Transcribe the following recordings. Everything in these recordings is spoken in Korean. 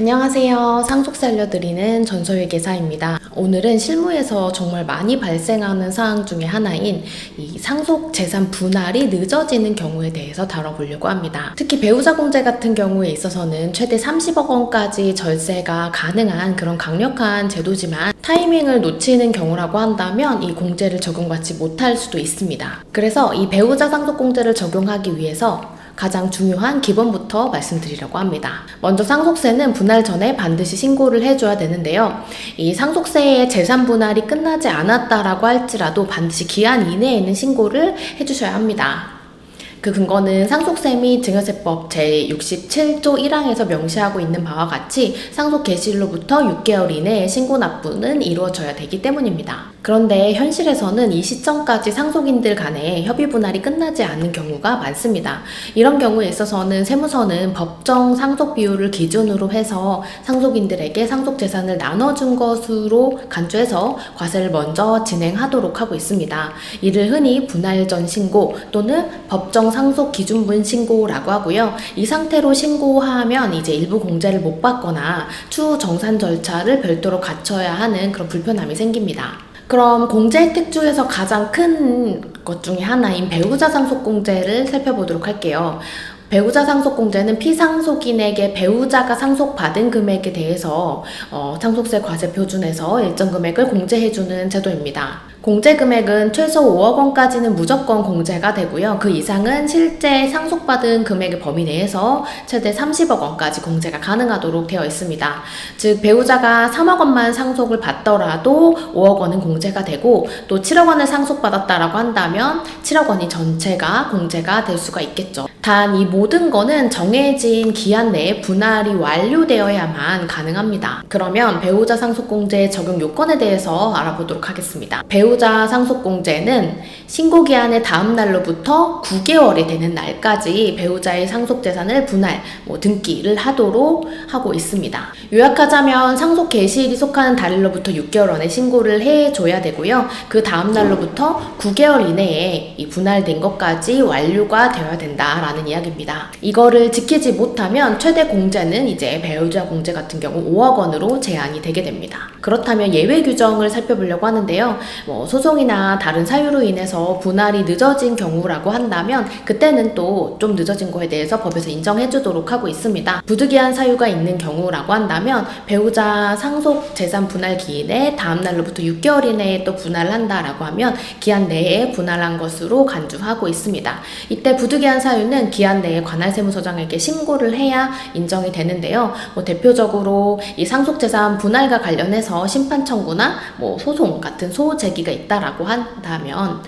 안녕하세요. 상속세 알려드리는 전소회계사입니다. 오늘은 실무에서 정말 많이 발생하는 사항 중에 하나인 이 상속 재산 분할이 늦어지는 경우에 대해서 다뤄보려고 합니다. 특히 배우자 공제 같은 경우에 있어서는 최대 30억 원까지 절세가 가능한 그런 강력한 제도지만 타이밍을 놓치는 경우라고 한다면 이 공제를 적용받지 못할 수도 있습니다. 그래서 이 배우자 상속 공제를 적용하기 위해서 가장 중요한 기본부터 말씀드리려고 합니다. 먼저 상속세는 분할 전에 반드시 신고를 해줘야 되는데요. 이 상속세의 재산 분할이 끝나지 않았다라고 할지라도 반드시 기한 이내에는 신고를 해주셔야 합니다. 그 근거는 상속세 및 증여세법 제67조 1항에서 명시하고 있는 바와 같이 상속 개시일로부터 6개월 이내에 신고 납부는 이루어져야 되기 때문입니다. 그런데 현실에서는 이 시점까지 상속인들 간에 협의 분할이 끝나지 않는 경우가 많습니다. 이런 경우에 있어서는 세무서는 법정 상속 비율을 기준으로 해서 상속인들에게 상속 재산을 나눠준 것으로 간주해서 과세를 먼저 진행하도록 하고 있습니다. 이를 흔히 분할 전 신고 또는 법정 상속 기준분 신고라고 하고요. 이 상태로 신고하면 이제 일부 공제를 못 받거나 추후 정산 절차를 별도로 갖춰야 하는 그런 불편함이 생깁니다. 그럼 공제 혜택 중에서 가장 큰 것 중에 하나인 배우자 상속 공제를 살펴보도록 할게요. 배우자 상속 공제는 피상속인에게 배우자가 상속받은 금액에 대해서 상속세 과세 표준에서 일정 금액을 공제해주는 제도입니다. 공제 금액은 최소 5억 원까지는 무조건 공제가 되고요. 그 이상은 실제 상속받은 금액의 범위 내에서 최대 30억 원까지 공제가 가능하도록 되어 있습니다. 즉 배우자가 3억 원만 상속을 받더라도 5억 원은 공제가 되고 또 7억 원을 상속받았다라고 한다면 7억 원이 전체가 공제가 될 수가 있겠죠. 단 이 모든 거는 정해진 기한 내에 분할이 완료되어야만 가능합니다. 그러면 배우자 상속공제 적용 요건에 대해서 알아보도록 하겠습니다. 배우자 상속공제는 신고기한의 다음 날로부터 9개월이 되는 날까지 배우자의 상속재산을 분할, 등기를 하도록 하고 있습니다. 요약하자면 상속 개시일이 속하는 달일로부터 6개월 안에 신고를 해줘야 되고요. 그 다음 날로부터 9개월 이내에 이 분할된 것까지 완료가 되어야 된다라는 이야기입니다. 이거를 지키지 못하면 최대 공제는 이제 배우자 공제 같은 경우 5억 원으로 제한이 되게 됩니다. 그렇다면 예외 규정을 살펴보려고 하는데요. 소송이나 다른 사유로 인해서 분할이 늦어진 경우라고 한다면 그때는 또 좀 늦어진 거에 대해서 법에서 인정해 주도록 하고 있습니다. 부득이한 사유가 있는 경우라고 한다면 배우자 상속 재산 분할 기일에 다음 날로부터 6개월 이내에 또 분할을 한다라고 하면 기한 내에 분할한 것으로 간주하고 있습니다. 이때 부득이한 사유는 기한 내에 관할세무서장에게 신고를 해야 인정이 되는데요. 대표적으로 이 상속재산 분할과 관련해서 심판 청구나 소송 같은 소호 제기가 있다라고 한다면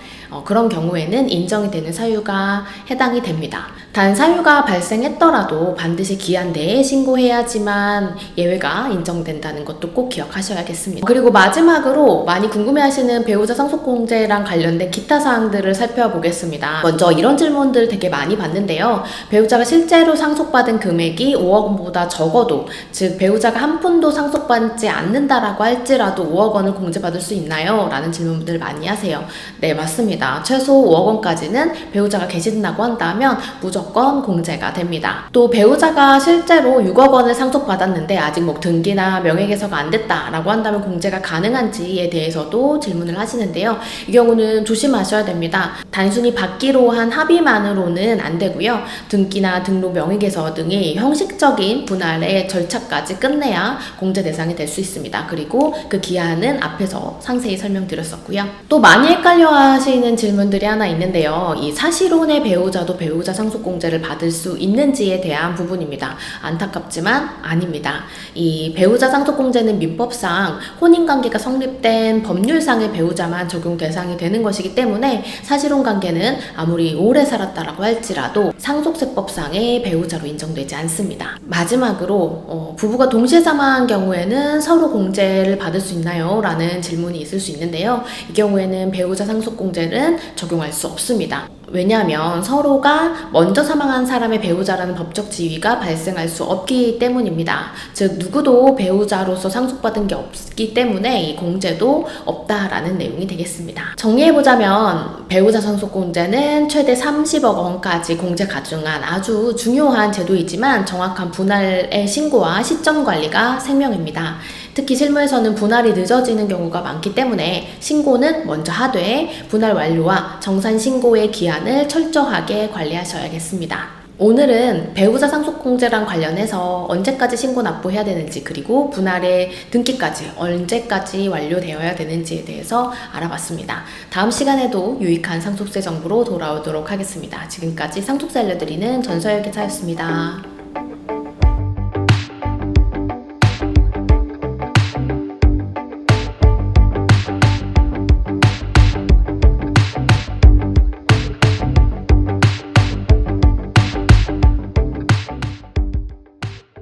그런 경우에는 인정이 되는 사유가 해당이 됩니다. 단 사유가 발생했더라도 반드시 기한 내에 신고해야지만 예외가 인정된다는 것도 꼭 기억하셔야겠습니다. 그리고 마지막으로 많이 궁금해하시는 배우자 상속공제랑 관련된 기타 사항들을 살펴보겠습니다. 먼저 이런 질문들 되게 많이 받는데요. 배우자가 실제로 상속받은 금액이 5억 원보다 적어도, 즉 배우자가 한 푼도 상속받지 않는다라고 할지라도 5억 원을 공제받을 수 있나요? 라는 질문들 많이 하세요. 네, 맞습니다. 최소 5억 원까지는 배우자가 계신다고 한다면 무조건 공제가 됩니다. 또 배우자가 실제로 6억 원을 상속받았는데 아직 등기나 명예개서가 안 됐다라고 한다면 공제가 가능한지에 대해서도 질문을 하시는데요. 이 경우는 조심하셔야 됩니다. 단순히 받기로 한 합의만으로는 안 되고요. 등기나 등록 명예개서 등의 형식적인 분할의 절차까지 끝내야 공제 대상이 될 수 있습니다. 그리고 그 기한은 앞에서 상세히 설명드렸었고요. 또 많이 헷갈려 하시는 질문들이 하나 있는데요. 이 사실혼의 배우자도 배우자 상속공제를 받을 수 있는지에 대한 부분입니다. 안타깝지만 아닙니다. 이 배우자 상속공제는 민법상 혼인관계가 성립된 법률상의 배우자만 적용 대상이 되는 것이기 때문에 사실혼 관계는 아무리 오래 살았다라고 할지라도 상속세법상의 배우자로 인정되지 않습니다. 마지막으로 부부가 동시에 사망한 경우에는 서로 공제를 받을 수 있나요? 라는 질문이 있을 수 있는데요. 이 경우에는 배우자 상속공제를 적용할 수 없습니다. 왜냐하면 서로가 먼저 사망한 사람의 배우자라는 법적 지위가 발생할 수 없기 때문입니다. 즉 누구도 배우자로서 상속받은 게 없기 때문에 이 공제도 없다라는 내용이 되겠습니다. 정리해보자면 배우자 상속 공제는 최대 30억 원까지 공제 가중한 아주 중요한 제도이지만 정확한 분할의 신고와 시점 관리가 생명입니다. 특히 실무에서는 분할이 늦어지는 경우가 많기 때문에 신고는 먼저 하되 분할 완료와 정산 신고의 기한을 철저하게 관리하셔야겠습니다. 오늘은 배우자 상속공제랑 관련해서 언제까지 신고 납부해야 되는지 그리고 분할의 등기까지 언제까지 완료되어야 되는지에 대해서 알아봤습니다. 다음 시간에도 유익한 상속세 정보로 돌아오도록 하겠습니다. 지금까지 상속세 알려드리는 전서영 기사였습니다.